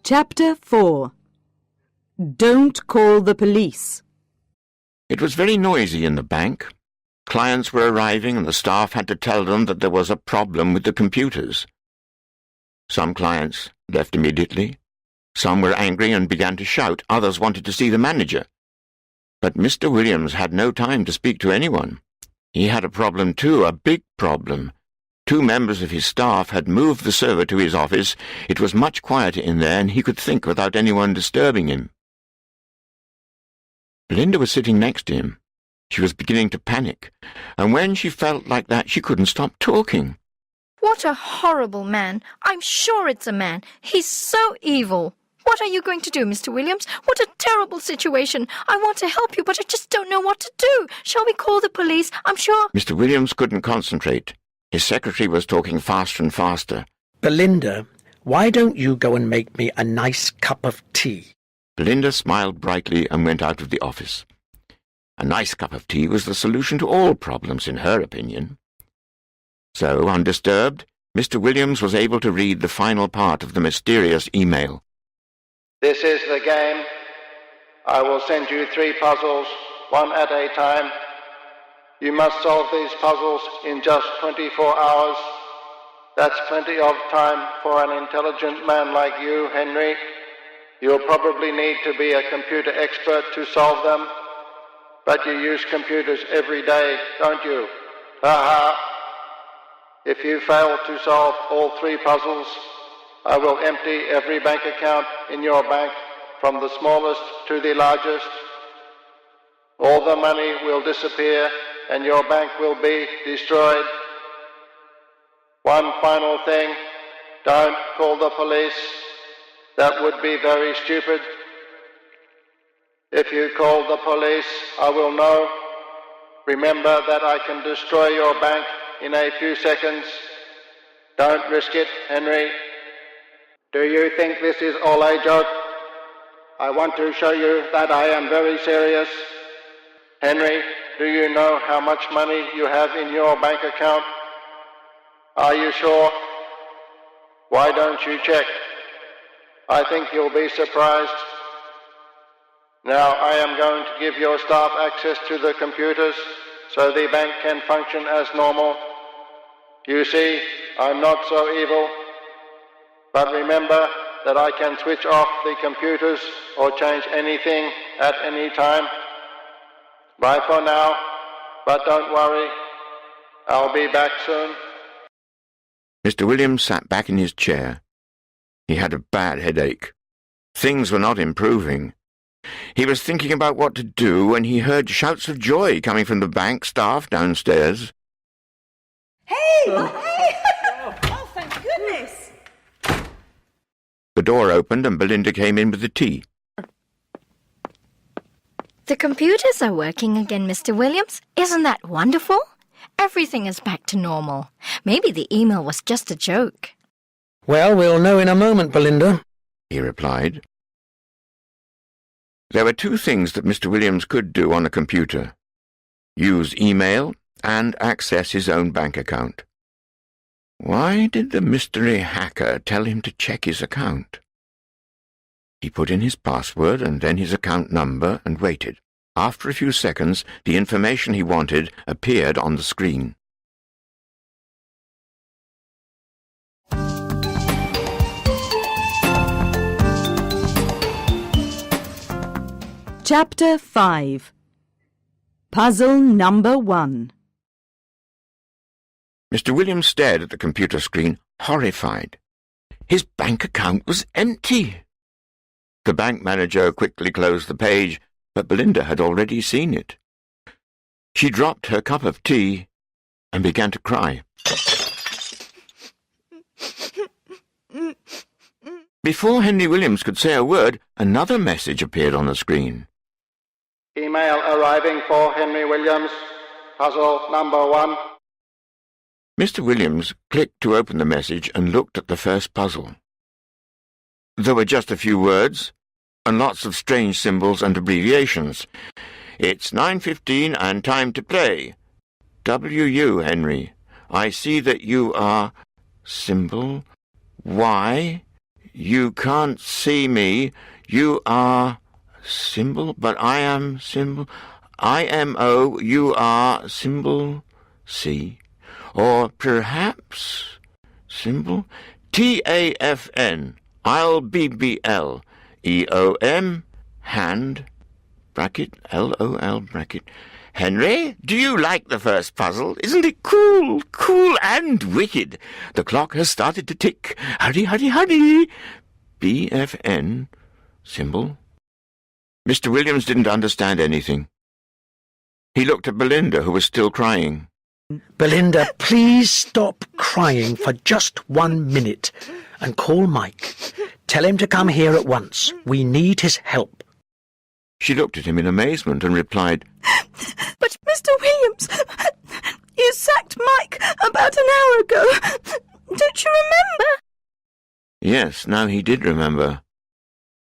Chapter 4. Don't call the police. It was very noisy in the bank. Clients were arriving and the staff had to tell them that there was a problem with the computers. Some clients left immediately. Some were angry and began to shout. Others wanted to see the manager. But Mr. Williams had no time to speak to anyone. He had a problem too, a big problem. 2 members of his staff had moved the server to his office. It was much quieter in there, and he could think without anyone disturbing him. Belinda was sitting next to him. She was beginning to panic, and when she felt like that, she couldn't stop talking. What a horrible man. I'm sure it's a man. He's so evil. What are you going to do, Mr. Williams? What a terrible situation. I want to help you, but I just don't know what to do. Shall we call the police? I'm sure— Mr. Williams couldn't concentrate. His secretary was talking faster and faster. Belinda, why don't you go and make me a nice cup of tea? Belinda smiled brightly and went out of the office. A nice cup of tea was the solution to all problems, in her opinion. So, undisturbed, Mr. Williams was able to read the final part of the mysterious email. This is the game. I will send you 3 puzzles, one at a time. You must solve these puzzles in just 24 hours. That's plenty of time for an intelligent man like you, Henry. You'll probably need to be a computer expert to solve them. But you use computers every day, don't you? Ha ha! If you fail to solve all 3 puzzles, I will empty every bank account in your bank, from the smallest to the largest. All the money will disappear and your bank will be destroyed. One final thing, don't call the police. That would be very stupid. If you call the police, I will know. Remember that I can destroy your bank in a few seconds. Don't risk it, Henry. Do you think this is all a joke? I want to show you that I am very serious. Henry, do you know how much money you have in your bank account? Are you sure? Why don't you check? I think you'll be surprised. Now I am going to give your staff access to the computers so the bank can function as normal. You see, I'm not so evil. But remember that I can switch off the computers or change anything at any time. Bye for now, but don't worry. I'll be back soon. Mr. Williams sat back in his chair. He had a bad headache. Things were not improving. He was thinking about what to do when he heard shouts of joy coming from the bank staff downstairs. Hey! Hey! Oh, thank goodness! The door opened and Belinda came in with the tea. The computers are working again, Mr. Williams. Isn't that wonderful? Everything is back to normal. Maybe the email was just a joke. Well, we'll know in a moment, Belinda, he replied. There were 2 things that Mr. Williams could do on a computer: use email and access his own bank account. Why did the mystery hacker tell him to check his account? He put in his password and then his account number and waited. After a few seconds, the information he wanted appeared on the screen. Chapter 5. Puzzle number 1. Mr. Williams stared at the computer screen, horrified. His bank account was empty. The bank manager quickly closed the page, but Belinda had already seen it. She dropped her cup of tea and began to cry. Before Henry Williams could say a word, another message appeared on the screen. Email arriving for Henry Williams. Puzzle number 1. Mr. Williams clicked to open the message and looked at the first puzzle. There were just a few words, and lots of strange symbols and abbreviations. It's 9:15 and time to play. W.U. Henry. I see that you are... symbol. Y. You can't see me. You are symbol, but I am symbol. IMO, you are symbol C. Or perhaps symbol TAFN, I'll BBL, EOM, hand, bracket, LOL, bracket. Henry, do you like the first puzzle? Isn't it cool? Cool and wicked. The clock has started to tick. Hurry, hurry, hurry. BFN, symbol. Mr. Williams didn't understand anything. He looked at Belinda, who was still crying. Belinda, please stop crying for just 1 minute and call Mike. Tell him to come here at once. We need his help. She looked at him in amazement and replied, But, Mr. Williams, you sacked Mike about an hour ago. Don't you remember? Yes, now he did remember.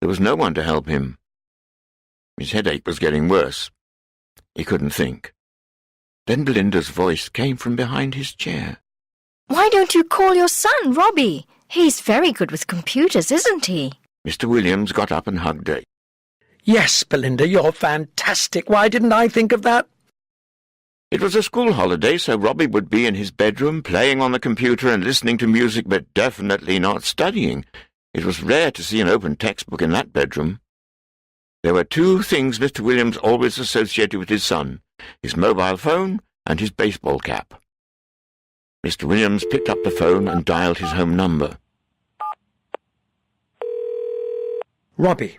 There was no one to help him. His headache was getting worse. He couldn't think. Then Belinda's voice came from behind his chair. Why don't you call your son, Robbie? He's very good with computers, isn't he? Mr. Williams got up and hugged her. Yes, Belinda, you're fantastic. Why didn't I think of that? It was a school holiday, so Robbie would be in his bedroom, playing on the computer and listening to music, but definitely not studying. It was rare to see an open textbook in that bedroom. There were two things Mr. Williams always associated with his son, his mobile phone and his baseball cap. Mr. Williams picked up the phone and dialed his home number. Robbie,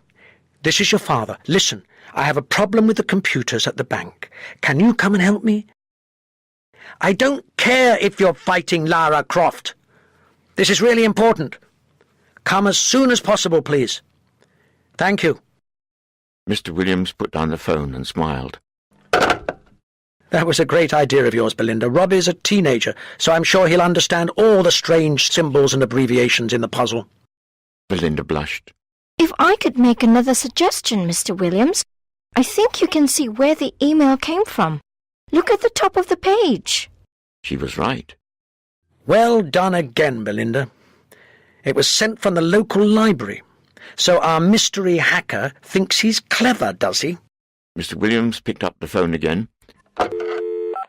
this is your father. Listen, I have a problem with the computers at the bank. Can you come and help me? I don't care if you're fighting Lara Croft. This is really important. Come as soon as possible, please. Thank you. Mr. Williams put down the phone and smiled. That was a great idea of yours, Belinda. Robbie's a teenager, so I'm sure he'll understand all the strange symbols and abbreviations in the puzzle. Belinda blushed. If I could make another suggestion, Mr. Williams, I think you can see where the email came from. Look at the top of the page. She was right. Well done again, Belinda. It was sent from the local library. So our mystery hacker thinks he's clever, does he? Mr. Williams picked up the phone again.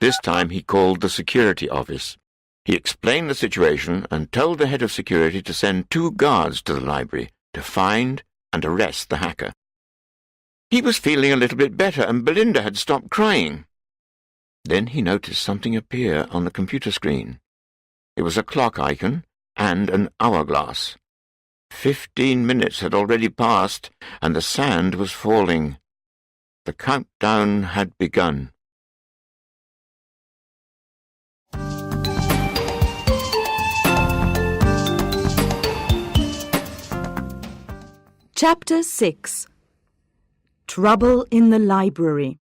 This time he called the security office. He explained the situation and told the head of security to send 2 guards to the library to find and arrest the hacker. He was feeling a little bit better, and Belinda had stopped crying. Then he noticed something appear on the computer screen. It was a clock icon and an hourglass. 15 minutes had already passed, and the sand was falling. The countdown had begun. Chapter 6. Trouble in the Library.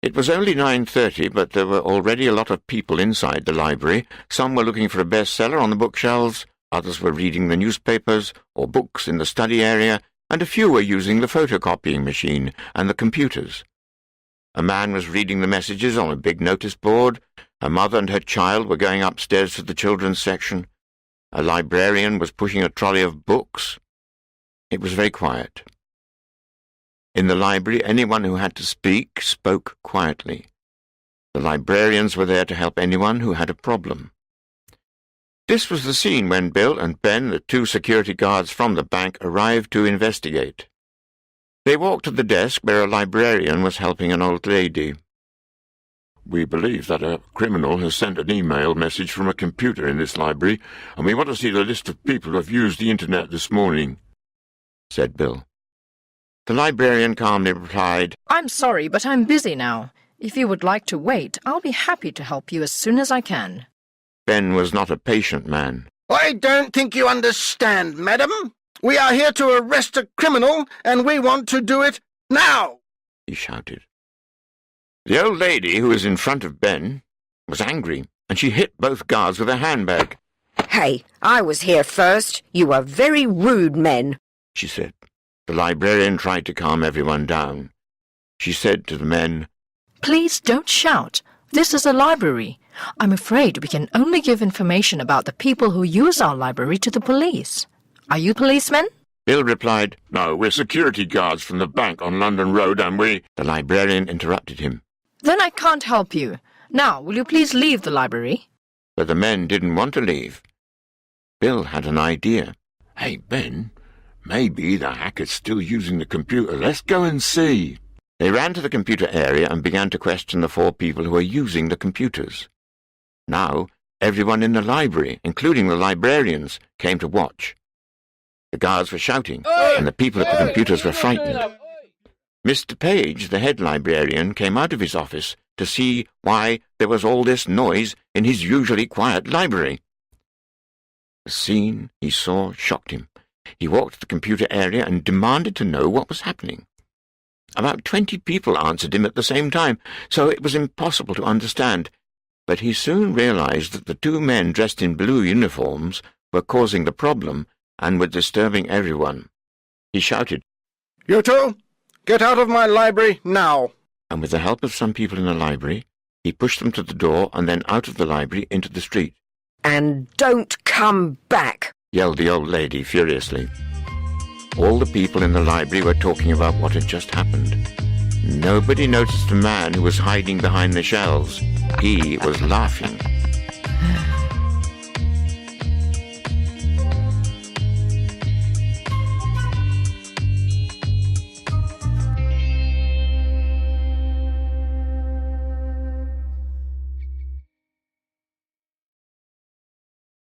It was only 9:30, but there were already a lot of people inside the library. Some were looking for a bestseller on the bookshelves, others were reading the newspapers or books in the study area, and a few were using the photocopying machine and the computers. A man was reading the messages on a big notice board. A mother and her child were going upstairs to the children's section. A librarian was pushing a trolley of books. It was very quiet. In the library, anyone who had to speak spoke quietly. The librarians were there to help anyone who had a problem. This was the scene when Bill and Ben, the 2 security guards from the bank, arrived to investigate. They walked to the desk where a librarian was helping an old lady. "We believe that a criminal has sent an email message from a computer in this library, and we want to see the list of people who have used the internet this morning," said Bill. The librarian calmly replied, "I'm sorry, but I'm busy now. If you would like to wait, I'll be happy to help you as soon as I can." Ben was not a patient man. "I don't think you understand, madam. We are here to arrest a criminal, and we want to do it now," he shouted. The old lady, who was in front of Ben, was angry, and she hit both guards with a handbag. "Hey, I was here first. You are very rude men," she said. The librarian tried to calm everyone down. She said to the men, "Please don't shout. This is a library. I'm afraid we can only give information about the people who use our library to the police. Are you policemen? Bill replied, "No, we're security guards from the bank on London Road, and we—" The librarian interrupted him. Then I can't help you. Now, will you please leave the library? But the men didn't want to leave. Bill had an idea. "Hey, Ben, maybe the hacker's still using the computer. Let's go and see." They ran to the computer area and began to question the 4 people who were using the computers. Now, everyone in the library, including the librarians, came to watch. The guards were shouting, and the people at the computers were frightened. Mr. Page, the head librarian, came out of his office to see why there was all this noise in his usually quiet library. The scene he saw shocked him. He walked to the computer area and demanded to know what was happening. About 20 people answered him at the same time, so it was impossible to understand. But he soon realized that the 2 men dressed in blue uniforms were causing the problem and were disturbing everyone. He shouted, "You two, get out of my library now!" And with the help of some people in the library, he pushed them to the door and then out of the library into the street. And don't come back! Yelled the old lady furiously. All the people in the library were talking about what had just happened. Nobody noticed the man who was hiding behind the shelves. He was laughing.